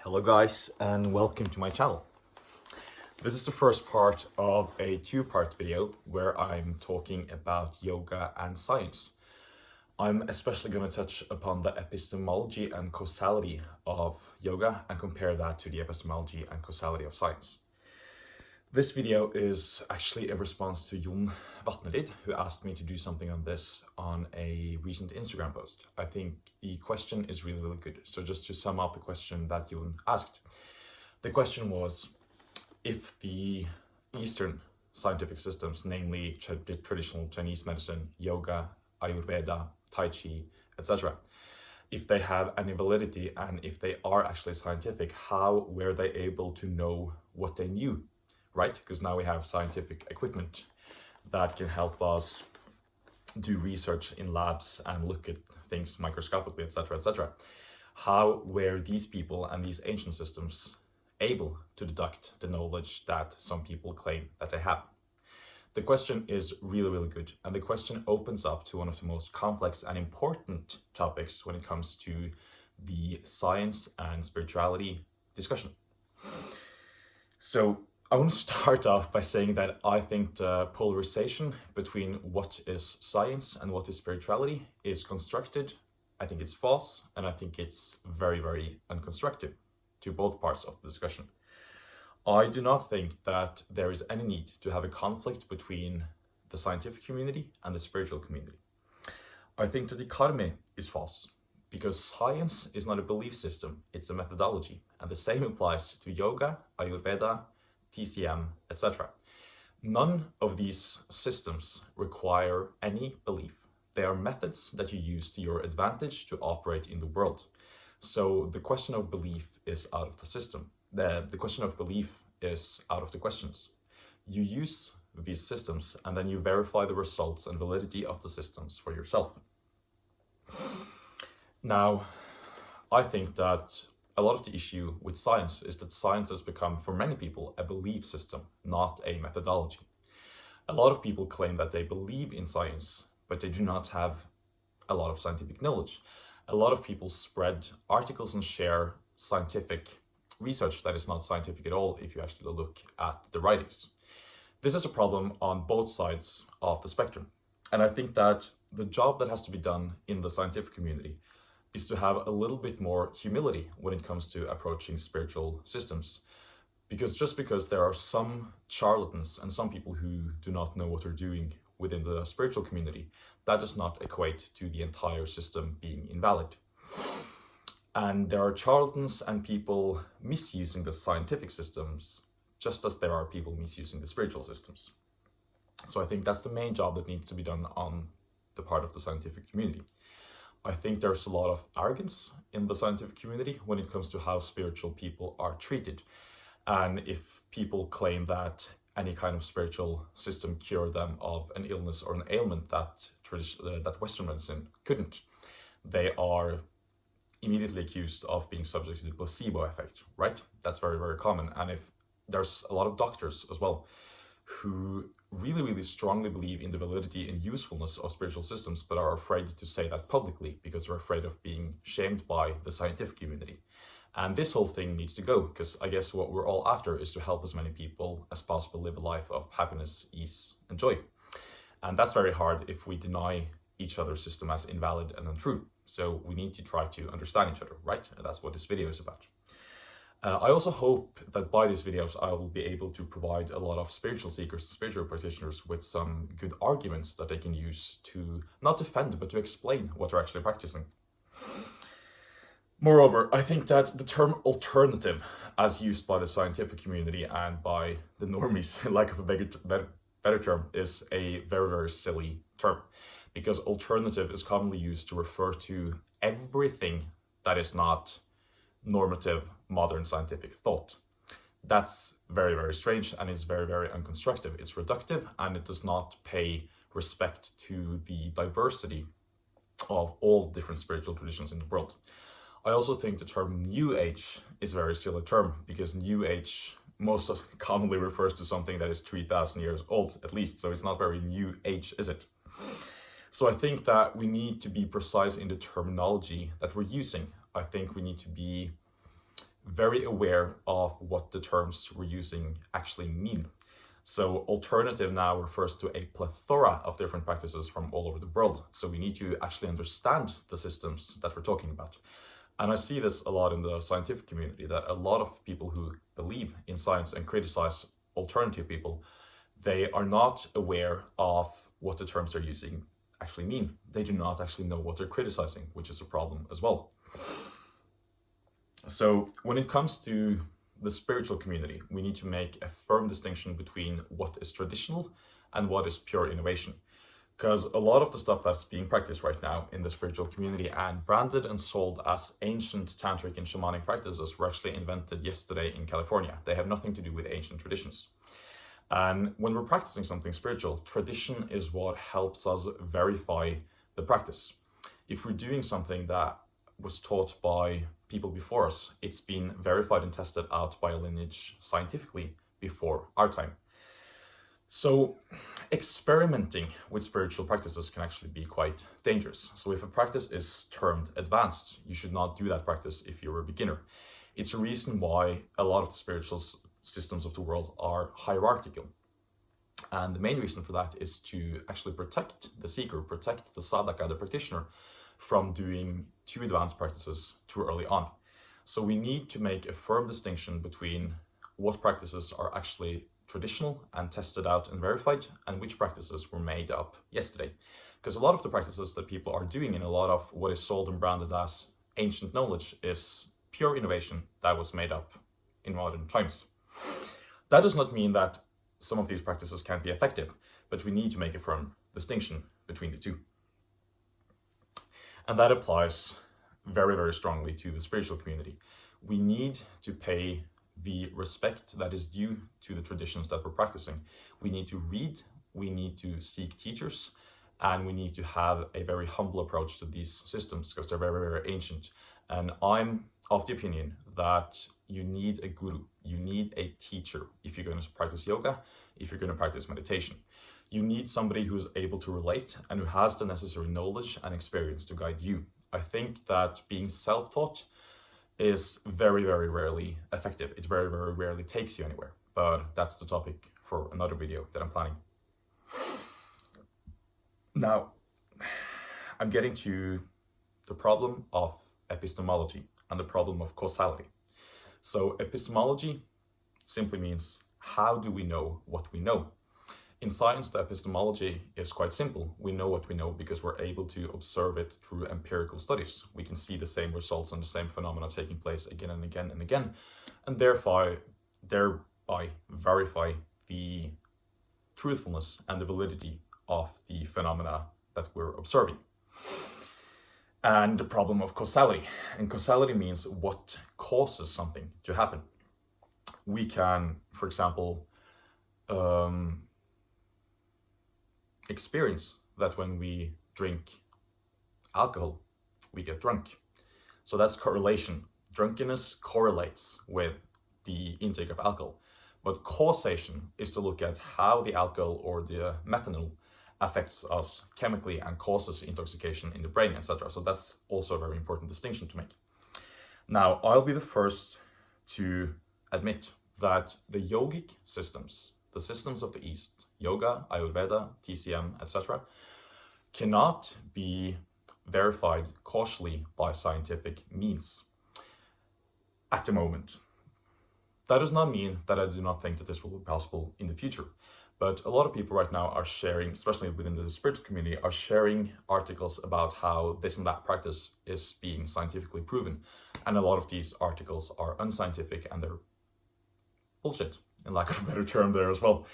Hello guys and welcome to my channel. This is the first part of a two-part video where I'm talking about yoga and science. I'm especially going to touch upon the epistemology and causality of yoga and compare that to the epistemology and causality of science. This video is actually a response to Jon Vatnelid, who asked me to do something on this on a recent Instagram post. I think the question is really good. So just to sum up the question that Jon asked. The question was, if the Eastern scientific systems, namely traditional Chinese medicine, yoga, Ayurveda, Tai Chi, etc., if they have any validity and if they are actually scientific, how were they able to know what they knew? Right? Because now we have scientific equipment that can help us do research in labs and look at things microscopically, etc., etc. How were these people and these ancient systems able to deduct the knowledge that some people claim that they have? The question is really good, and the question opens up to one of the most complex and important topics when it comes to the science and spirituality discussion. So I want to start off by saying that I think the polarization between what is science and what is spirituality is constructed. I think it's false, and I think it's very unconstructive to both parts of the discussion. I do not think that there is any need to have a conflict between the scientific community and the spiritual community. I think the dichotomy is false, because science is not a belief system, it's a methodology, and the same applies to yoga, Ayurveda, TCM, etc. None of these systems require any belief. They are methods that you use to your advantage to operate in the world. So the question of belief is out of the system. The question of belief is out of the questions. You use these systems and then you verify the results and validity of the systems for yourself. Now, I think that a lot of the issue with science is that science has become, for many people, a belief system, not a methodology. A lot of people claim that they believe in science, but they do not have a lot of scientific knowledge. A lot of people spread articles and share scientific research that is not scientific at all if you actually look at the writings. This is a problem on both sides of the spectrum. And I think that the job that has to be done in the scientific community is to have a little bit more humility when it comes to approaching spiritual systems. Because just because there are some charlatans and some people who do not know what they're doing within the spiritual community, that does not equate to the entire system being invalid. And there are charlatans and people misusing the scientific systems, just as there are people misusing the spiritual systems. So I think that's the main job that needs to be done on the part of the scientific community. I think there's a lot of arrogance in the scientific community when it comes to how spiritual people are treated. And if people claim that any kind of spiritual system cure them of an illness or an ailment that Western medicine couldn't, they are immediately accused of being subject to the placebo effect, right? That's very common. And if there's a lot of doctors as well who really strongly believe in the validity and usefulness of spiritual systems, but are afraid to say that publicly because they're afraid of being shamed by the scientific community. And this whole thing needs to go, because I guess what we're all after is to help as many people as possible live a life of happiness, ease, and joy. And that's very hard if we deny each other's system as invalid and untrue. So we need to try to understand each other, right? And that's what this video is about. I also hope that by these videos, I will be able to provide a lot of spiritual seekers, spiritual practitioners with some good arguments that they can use to not defend, but to explain what they're actually practicing. Moreover, I think that the term alternative, as used by the scientific community and by the normies, lack of a better term, is a very silly term. Because alternative is commonly used to refer to everything that is not normative modern scientific thought. That's very strange and is very unconstructive. It's reductive and it does not pay respect to the diversity of all different spiritual traditions in the world. I also think the term New Age is a very silly term, because New Age most commonly refers to something that is 3,000 years old at least, so it's not very New Age, is it? So I think that we need to be precise in the terminology that we're using. I think we need to be very aware of what the terms we're using actually mean. So alternative now refers to a plethora of different practices from all over the world. So we need to actually understand the systems that we're talking about. And I see this a lot in the scientific community, that a lot of people who believe in science and criticize alternative people, they are not aware of what the terms they're using actually mean. They do not actually know what they're criticizing, which is a problem as well. So when it comes to the spiritual community, we need to make a firm distinction between what is traditional and what is pure innovation. Because a lot of the stuff that's being practiced right now in the spiritual community and branded and sold as ancient tantric and shamanic practices were actually invented yesterday in California. They have nothing to do with ancient traditions. And when we're practicing something spiritual, tradition is what helps us verify the practice. If we're doing something that was taught by people before us, it's been verified and tested out by a lineage scientifically before our time. So experimenting with spiritual practices can actually be quite dangerous. So if a practice is termed advanced, you should not do that practice if you're a beginner. It's a reason why a lot of the spiritual systems of the world are hierarchical. And the main reason for that is to actually protect the seeker, protect the sadhaka, the practitioner, from doing too advanced practices too early on. So we need to make a firm distinction between what practices are actually traditional and tested out and verified, and which practices were made up yesterday. Because a lot of the practices that people are doing in a lot of what is sold and branded as ancient knowledge is pure innovation that was made up in modern times. That does not mean that some of these practices can't be effective, but we need to make a firm distinction between the two. And that applies very, very strongly to the spiritual community. We need to pay the respect that is due to the traditions that we're practicing. We need to read, we need to seek teachers, and we need to have a very humble approach to these systems because they're very, very ancient. And I'm of the opinion that you need a guru, you need a teacher if you're going to practice yoga, if you're going to practice meditation. You need somebody who's able to relate and who has the necessary knowledge and experience to guide you. I think that being self-taught is very, very rarely effective. It very, very rarely takes you anywhere. But that's the topic for another video that I'm planning. Now, I'm getting to the problem of epistemology and the problem of causality. So epistemology simply means, how do we know what we know? In science, the epistemology is quite simple. We know what we know because we're able to observe it through empirical studies. We can see the same results and the same phenomena taking place again and again and again, and thereby verify the truthfulness and the validity of the phenomena that we're observing. And the problem of causality. And causality means what causes something to happen. We can, for example, experience that when we drink alcohol, we get drunk. So that's correlation. Drunkenness correlates with the intake of alcohol. But causation is to look at how the alcohol or the methanol affects us chemically and causes intoxication in the brain, etc. So that's also a very important distinction to make. Now, I'll be the first to admit that the yogic systems, the systems of the East, yoga, Ayurveda, TCM, etc., cannot be verified causally by scientific means at the moment. That does not mean that I do not think that this will be possible in the future. But a lot of people right now are sharing, especially within the spiritual community, are sharing articles about how this and that practice is being scientifically proven. And a lot of these articles are unscientific and they're bullshit, in lack of a better term there as well.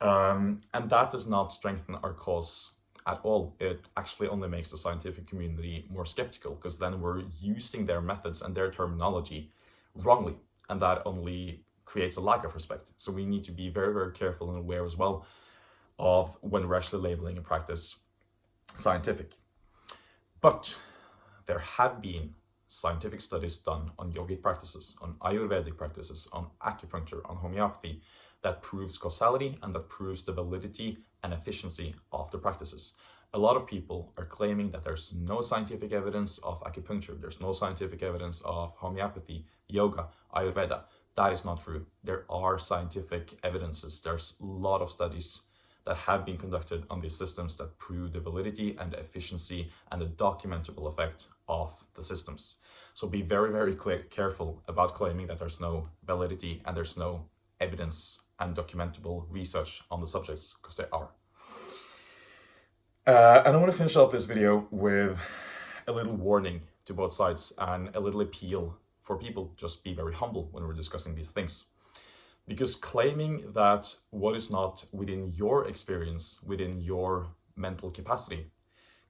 And that does not strengthen our cause at all. It actually only makes the scientific community more skeptical, because then we're using their methods and their terminology wrongly. And that only creates a lack of respect. So we need to be very, very careful and aware as well of when we're actually labeling a practice scientific. But there have been scientific studies done on yogic practices, on Ayurvedic practices, on acupuncture, on homeopathy, that proves causality and that proves the validity and efficiency of the practices. A lot of people are claiming that there's no scientific evidence of acupuncture, there's no scientific evidence of homeopathy, yoga, Ayurveda. That is not true. There are scientific evidences. There's a lot of studies that have been conducted on these systems that prove the validity and the efficiency and the documentable effect of the systems. So be very, very careful about claiming that there's no validity and there's no evidence and documentable research on the subjects, because there are. And I want to finish off this video with a little warning to both sides and a little appeal for people. Just be very humble when we're discussing these things. Because claiming that what is not within your experience, within your mental capacity,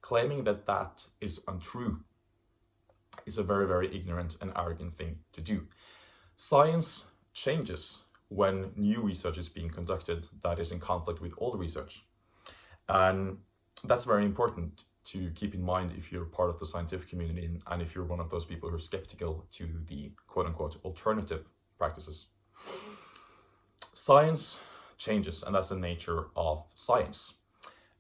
claiming that that is untrue is a very, very ignorant and arrogant thing to do. Science changes when new research is being conducted that is in conflict with old research. And that's very important to keep in mind if you're part of the scientific community and if you're one of those people who are skeptical to the quote-unquote alternative practices. Science changes, and that's the nature of science.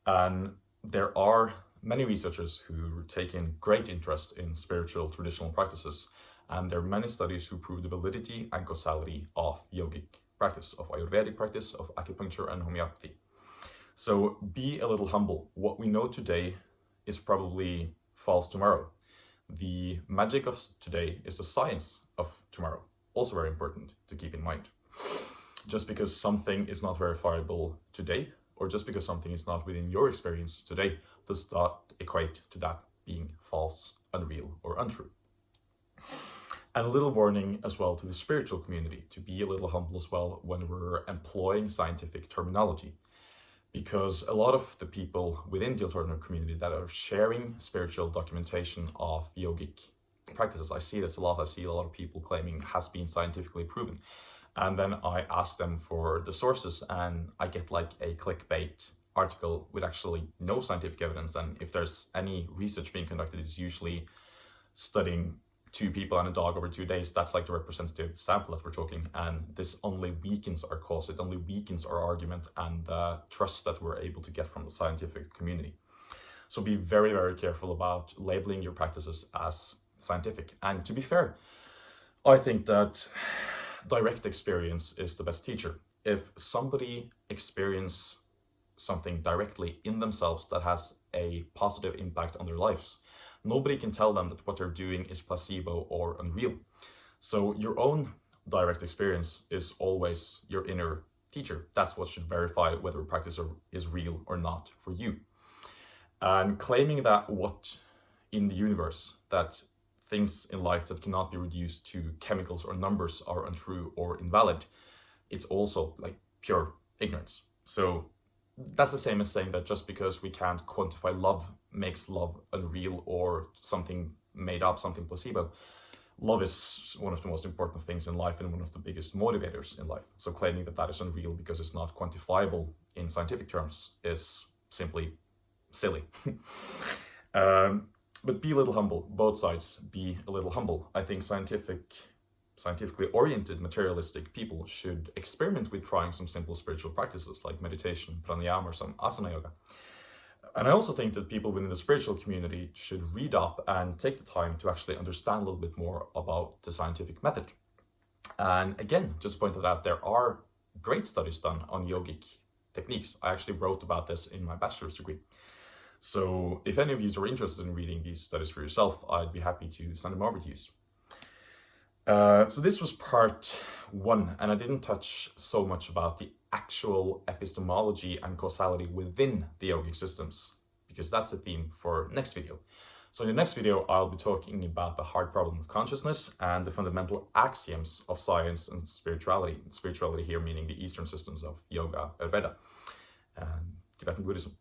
And there are many researchers who take in great interest in spiritual traditional practices, and there are many studies who prove the validity and causality of yogic practice, of Ayurvedic practice, of acupuncture and homeopathy. So be a little humble. What we know today is probably false tomorrow. The magic of today is the science of tomorrow. Also very important to keep in mind. Just because something is not verifiable today, or just because something is not within your experience today, does not equate to that being false, unreal, or untrue. And a little warning as well to the spiritual community, to be a little humble as well when we're employing scientific terminology. Because a lot of the people within the alternative community that are sharing spiritual documentation of yogic practices, I see this a lot. I see a lot of people claiming has been scientifically proven. And then I ask them for the sources and I get like a clickbait article with actually no scientific evidence. And if there's any research being conducted, it's usually studying 2 people and a dog over 2 days. That's like the representative sample that we're talking. And this only weakens our cause. It only weakens our argument and the trust that we're able to get from the scientific community. So be very, very careful about labeling your practices as scientific. And to be fair, I think that direct experience is the best teacher. If somebody experiences something directly in themselves that has a positive impact on their lives, nobody can tell them that what they're doing is placebo or unreal. So your own direct experience is always your inner teacher. That's what should verify whether a practice is real or not for you. And claiming that what in the universe, that things in life that cannot be reduced to chemicals or numbers are untrue or invalid, it's also like pure ignorance. So that's the same as saying that just because we can't quantify love makes love unreal or something made up, something placebo. Love is one of the most important things in life and one of the biggest motivators in life. So claiming that that is unreal because it's not quantifiable in scientific terms is simply silly. But be a little humble. Both sides, be a little humble. I think scientifically oriented, materialistic people should experiment with trying some simple spiritual practices like meditation, pranayama, or some asana yoga. And I also think that people within the spiritual community should read up and take the time to actually understand a little bit more about the scientific method. And again, just pointed out, there are great studies done on yogic techniques. I actually wrote about this in my bachelor's degree. So if any of you are interested in reading these studies for yourself, I'd be happy to send them over to you. So this was part 1, and I didn't touch so much about the actual epistemology and causality within the yogic systems, because that's the theme for next video. So in the next video, I'll be talking about the hard problem of consciousness and the fundamental axioms of science and spirituality. Spirituality here meaning the Eastern systems of yoga, Ayurveda, and Tibetan Buddhism.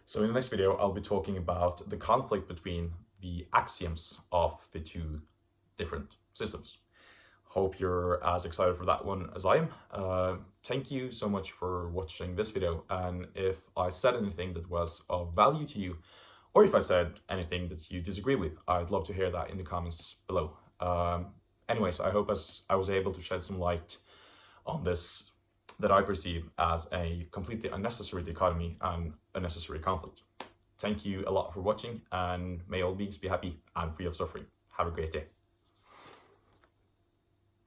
So in the next video, I'll be talking about the conflict between the axioms of the 2 different systems. Hope you're as excited for that one as I am. Thank you so much for watching this video. And if I said anything that was of value to you, or if I said anything that you disagree with, I'd love to hear that in the comments below. Anyways, I hope I was able to shed some light on this that I perceive as a completely unnecessary dichotomy and unnecessary conflict. Thank you a lot for watching, and may all beings be happy and free of suffering. Have a great day.